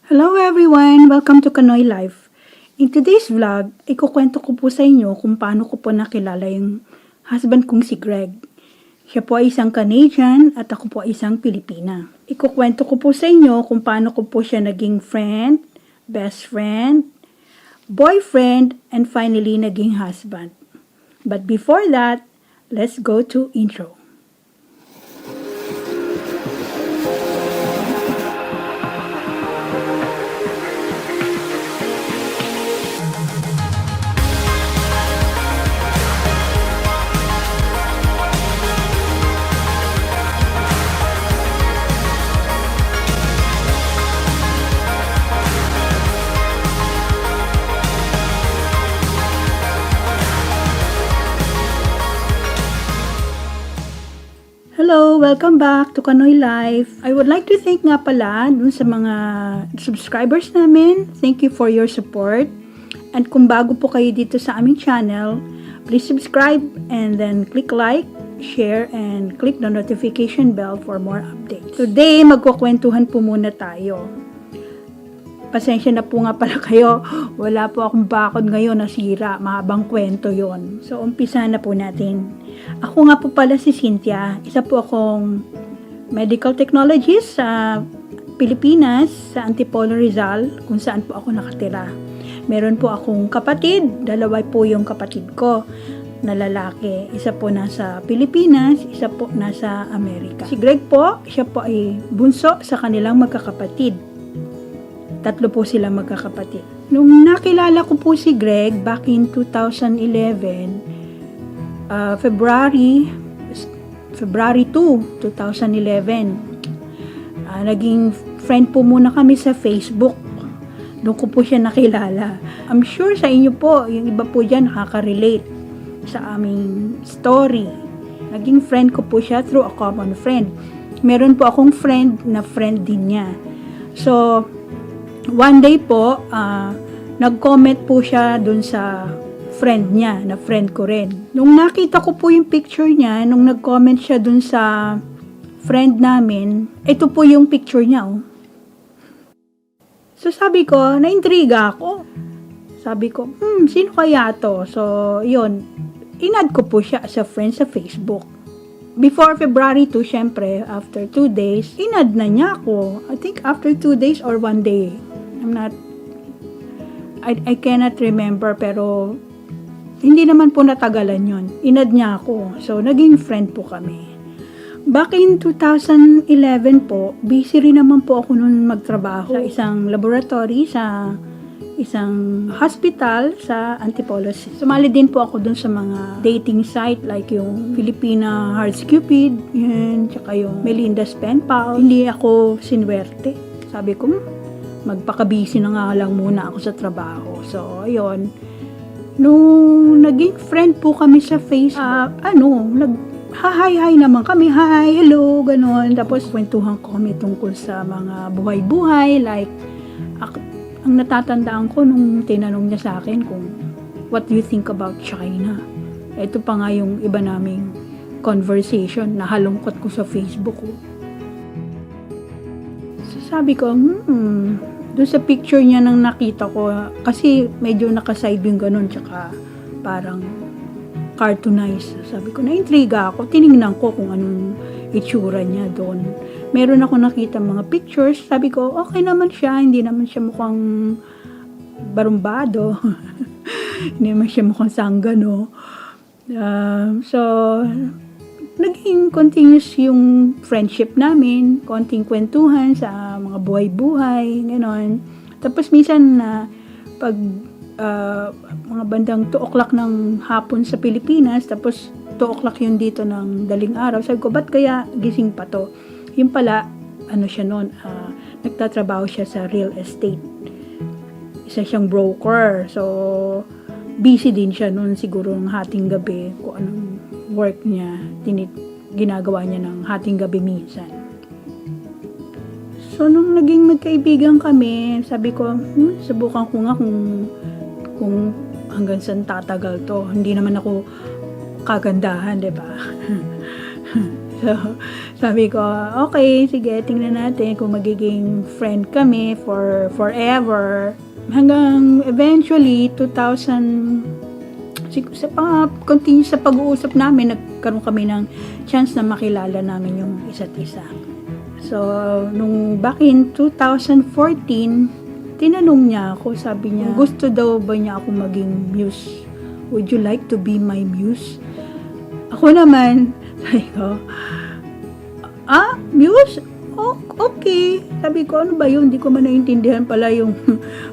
Hello everyone! Welcome to Kanoy Life. In today's vlog, ikukwento ko po sa inyo kung paano ko po nakilala yung husband kong si Greg. Siya po ay isang Canadian at ako po ay isang Pilipina. Ikukwento ko po sa inyo kung paano ko po siya naging friend, best friend, boyfriend, and finally naging husband. But before that, let's go to intro. Hello! Welcome back to Kanoy Life. I would like to thank nga pala dun sa mga subscribers namin. Thank you for your support. And kung bago po kayo dito sa aming channel, please subscribe and then click like, share, and click the notification bell for more updates. Today, magkukwentuhan po muna tayo. Pasensya na po nga pala kayo. Wala po akong bakod ngayon, nasira. Mahabang kwento yon. So, umpisa na po natin. Ako nga po pala si Cynthia. Isa po akong medical technologist sa Pilipinas, sa Antipolo, Rizal, kung saan po ako nakatira. Meron po akong kapatid. Dalawa po yung kapatid ko na lalaki. Isa po nasa Pilipinas, isa po nasa Amerika. Si Greg po, siya po ay bunso sa kanilang magkakapatid. Tatlo po sila magkakapatid. Nung nakilala ko po si Greg back in 2011, February 2, 2011, naging friend po muna kami sa Facebook. Doon ko po siya nakilala. I'm sure sa inyo po, yung iba po dyan nakaka-relate sa aming story. Naging friend ko po siya through a common friend. Meron po akong friend na friend din niya. So, one day po, nag-comment po siya dun sa friend niya, na friend ko rin. Nung nakita ko po yung picture niya, nung nag-comment siya dun sa friend namin, ito po yung picture niya, oh. So sabi ko, naintriga ako. Sabi ko, sino kaya to? So, yun, in-add ko po siya as a friend sa Facebook. Before February 2, syempre, after 2 days, in-add na niya ako. I think after 2 days or 1 day. I cannot remember, pero hindi naman po natagalan yon. In-add niya ako. So, naging friend po kami. Back in 2011 po, busy rin naman po ako noon magtrabaho sa isang laboratory, sa isang hospital sa Antipolo. Sumali din po ako dun sa mga dating site like yung Filipina Hearts Cupid, yun, tsaka yung Melinda's Pen Pal. Hindi ako sinwerte. Sabi ko, magpaka-busy na nga lang muna ako sa trabaho. So, ayun. Nung naging friend po kami sa Facebook, nag-hi-hi naman kami. Hi, hello, ganon. Tapos, kwentuhan ko kami tungkol sa mga buhay-buhay. Like, ang natatandaan ko nung tinanong niya sa akin kung what do you think about China? Ito pa nga yung iba naming conversation na halungkot ko sa Facebook ko. So, sabi ko, doon sa picture niya nang nakita ko, kasi medyo nakaside yung ganun, tsaka parang cartoonized. Sabi ko, naintriga ako. Tinignan ko kung anong itsura niya doon. Meron ako nakita mga pictures. Sabi ko, okay naman siya. Hindi naman siya mukhang barumbado. Hindi naman siya mukhang sanggano. So, naging continuous yung friendship namin. Konting kwentuhan sa mga buhay-buhay. Ganon. Tapos minsan, pag mga bandang 2 o'clock ng hapon sa Pilipinas, tapos 2 o'clock yun dito ng daling araw. Sabi ko, ba't kaya gising pa to? Yung pala, siya noon, nagtatrabaho siya sa real estate. Isa siyang broker. So, busy din siya noon siguro ng hating gabi kung anong work niya. Ginagawa niya ng hating gabi minsan. So, nung naging magkaibigan kami, sabi ko, subukan ko nga kung hanggang saan tatagal to. Hindi naman ako kagandahan, diba? So, sabi ko, okay, sige, tingnan natin kung magiging friend kami for forever. Hanggang eventually, 2000, continue sa pag-uusap namin, nagkaroon kami ng chance na makilala namin yung isa't isa. So, nung back in 2014, tinanong niya ako, sabi niya, gusto daw ba niya ako maging muse? Would you like to be my muse? Ako naman, sabi ko, muse? Oh, okay. Sabi ko, ano ba yun? Hindi ko man naintindihan pala yung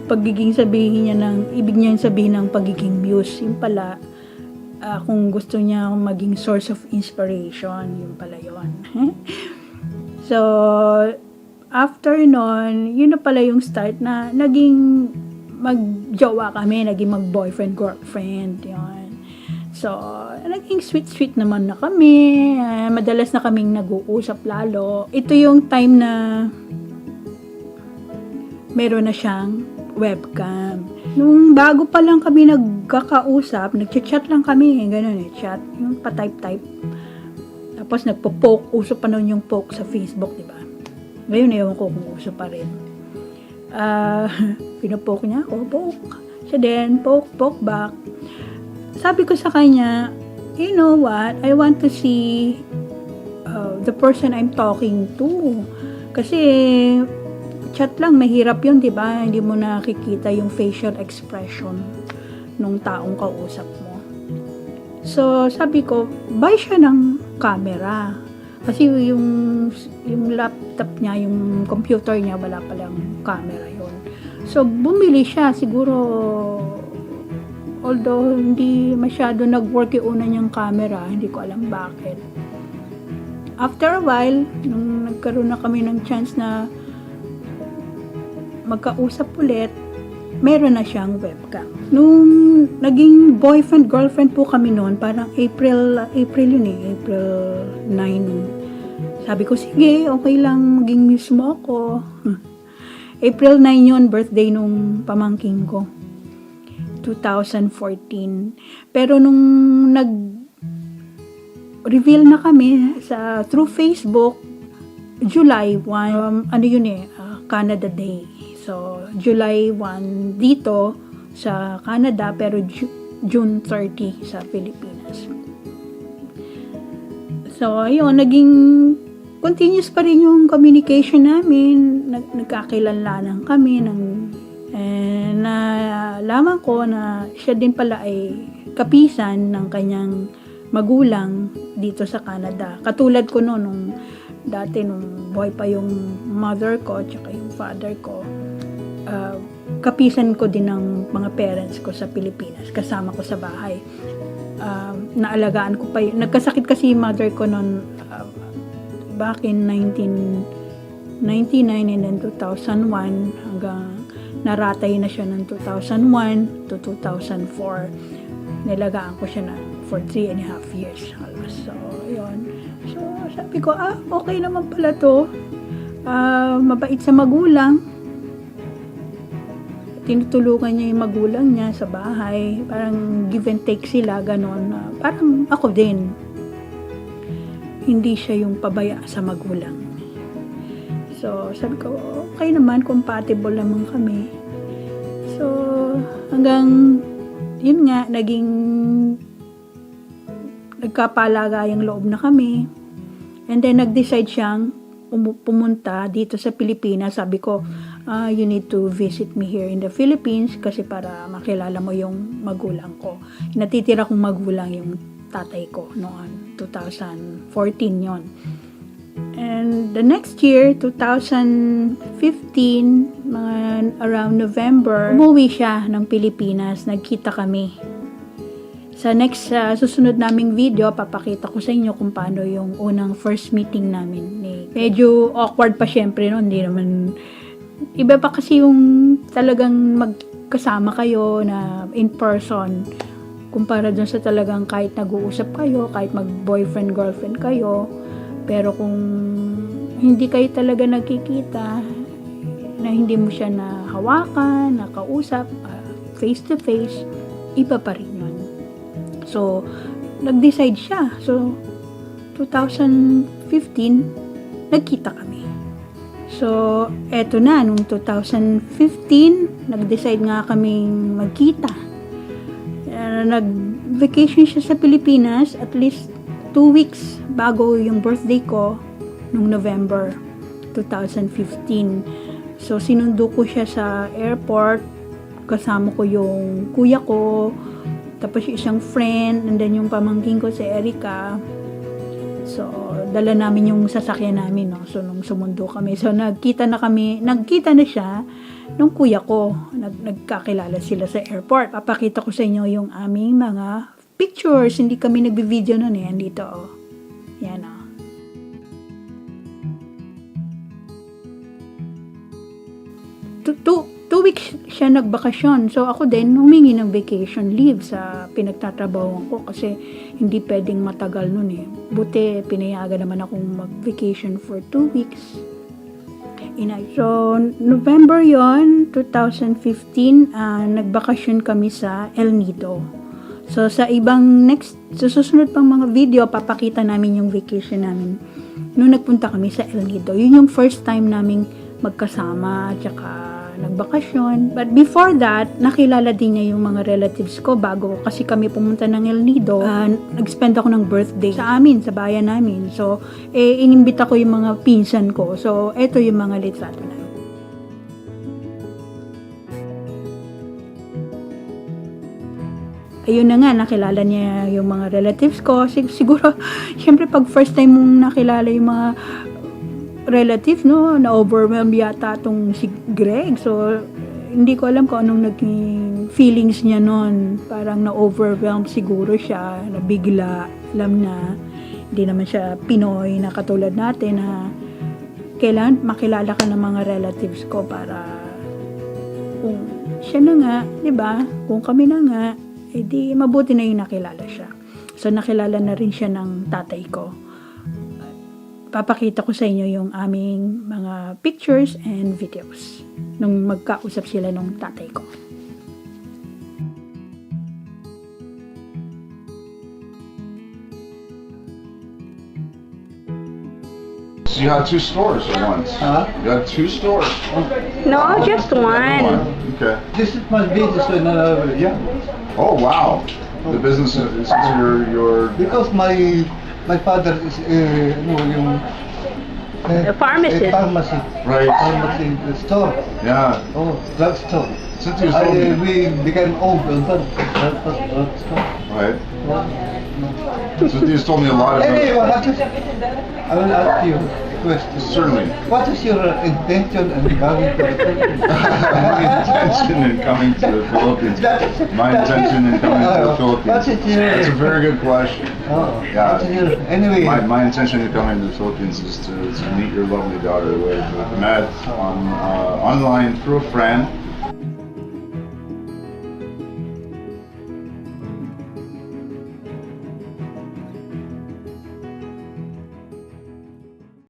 pagiging sabihin niya ibig niya sabihin ng pagiging muse. Yung pala, kung gusto niya maging source of inspiration, yung pala yun. So, after nun, yun na pala yung start na naging magjowa kami, naging mag-boyfriend, girlfriend, yun. So, naging sweet-sweet naman na kami. Madalas na kaming nag-uusap lalo. Ito yung time na meron na siyang webcam. Nung bago pa lang kami nagkakausap, nagchat-chat lang kami, ganun chat, yung pa-type-type. Tapos nagpo-poke, uso pa noon yung poke sa Facebook, di ba? Ngayon, ewan ko kung uso pa rin. Pinapoke niya ako, poke. Siya din, poke back. Sabi ko sa kanya, you know what, I want to see the person I'm talking to. Kasi, chat lang, mahirap yun, di ba? Hindi mo nakikita yung facial expression nung taong kausap mo. So, sabi ko, buy siya ng camera. Kasi yung laptop niya, yung computer niya, wala palang camera yun. So, bumili siya, siguro, although hindi masyado nag-work yung una niyang camera, hindi ko alam bakit. After a while, nung nagkaroon na kami ng chance na magkausap ulit, meron na siyang webcam. Nung naging boyfriend, girlfriend po kami noon, parang April 9. Sabi ko, sige, okay lang, maging muse mo ako. April 9 yun, birthday nung pamangking ko. 2014. Pero nung nag-reveal na kami through Facebook, July 1, Canada Day. So, July 1 dito sa Canada, pero June 30 sa Pilipinas. So, ayun, naging continuous pa rin yung communication namin. Nagkakilalanan kami nalaman ko na siya din pala ay kapisan ng kanyang magulang dito sa Canada. Katulad ko nung dati nung buhay pa yung mother ko tsaka yung father ko, kapisan ko din ng mga parents ko sa Pilipinas. Kasama ko sa bahay. Naalagaan ko pa yun. Nagkasakit kasi yung mother ko noon back in 1999 and then 2001 hanggang naratay na siya ng 2001 to 2004. Nilagaan ko siya for 3.5 years almost. So, yun. So, sabi ko, okay naman pala to. Mabait sa magulang. Tinutulungan niya yung magulang niya sa bahay. Parang give and take sila, ganon. Parang ako din. Hindi siya yung pabaya sa magulang. So, sabi ko, okay naman, compatible naman kami. So, hanggang, yun nga, nagkapalagayang loob na kami. And then, nag-decide siyang pumunta dito sa Pilipinas. Sabi ko, you need to visit me here in the Philippines kasi para makilala mo yung magulang ko. Natitira kong magulang yung tatay ko noon, 2014 yon. And the next year, 2015, mga around November, umuwi siya ng Pilipinas. Nagkita kami. Sa next, susunod naming video, papakita ko sa inyo kung paano yung unang first meeting namin. Medyo awkward pa syempre, no? Hindi naman, iba pa kasi yung talagang magkasama kayo na in person, kumpara dun sa talagang kahit nag-uusap kayo, kahit mag-boyfriend, girlfriend kayo, pero kung hindi kayo talaga nagkikita, na hindi mo siya nahawakan, nakausap, face to face, iba pa rin yun. So, nag-decide siya. So, 2015, 2015, nagkita kami. So, eto na, nung 2015, nag-decide nga kaming magkita. Nag-vacation siya sa Pilipinas at least 2 weeks bago yung birthday ko nung November 2015. So, sinundo ko siya sa airport. Kasama ko yung kuya ko, tapos yung isang friend, and then yung pamangkin ko si Erica. So, dala namin yung sasakyan namin, no? So, nung sumundo kami. So, nagkita na siya nung kuya ko. Nagkakilala sila sa airport. Papakita ko sa inyo yung aming mga pictures. Hindi kami nagbi-video nun eh. Andito, oh. Yan, oh. Two weeks siya nagbakasyon. So, ako din, humingi ng vacation leave sa pinagtatrabahoan ko kasi hindi pwedeng matagal nun eh. Buti, pinayagan naman akong mag-vacation for 2 weeks. So, November yon 2015, nagbakasyon kami sa El Nido. So, sa susunod pang mga video, papakita namin yung vacation namin. Nung nagpunta kami sa El Nido, yun yung first time naming magkasama, tsaka nagbakasyon. But before that, nakilala din niya yung mga relatives ko bago kasi kami pumunta ng El Nido. Nag-spend ako ng birthday sa amin, sa bayan namin. So, inimbita ko yung mga pinsan ko. So, eto yung mga litrato na. Ayun na nga, nakilala niya yung mga relatives ko. Siguro, syempre pag first time mong nakilala yung mga relative, no, na-overwhelm yata tong si Greg. So, hindi ko alam kung anong naging feelings niya noon. Parang na-overwhelm siguro siya, nabigla. Alam na, hindi naman siya Pinoy na katulad natin na kailangan makilala ka ng mga relatives ko para kung siya na nga, di ba? Kung kami na nga, edi mabuti na yung nakilala siya. So, nakilala na rin siya ng tatay ko. Papakita ko sa inyo yung aming mga pictures and videos nung magkausap sila nung tatay ko. So you had 2 stores at once? You had 2 stores? No, just one. Okay. This is my business when young. Oh, wow. The business is your Because my father is yung A pharmacist. Pharmacy. Right. Pharmacy store. Yeah. Oh, drug store. Since you told me. We became old on that drug store. Right. Yeah. So you told me a lot Anyway, about. I will ask you a question. Certainly. What is your intention in coming to the Philippines? My intention in coming to the Philippines. My intention in coming to the Philippines. What is your? That's a very good question. Oh, Yeah. what is your? Anyway. My intention in coming to the Philippines is to meet your lovely daughter. We met online through a friend.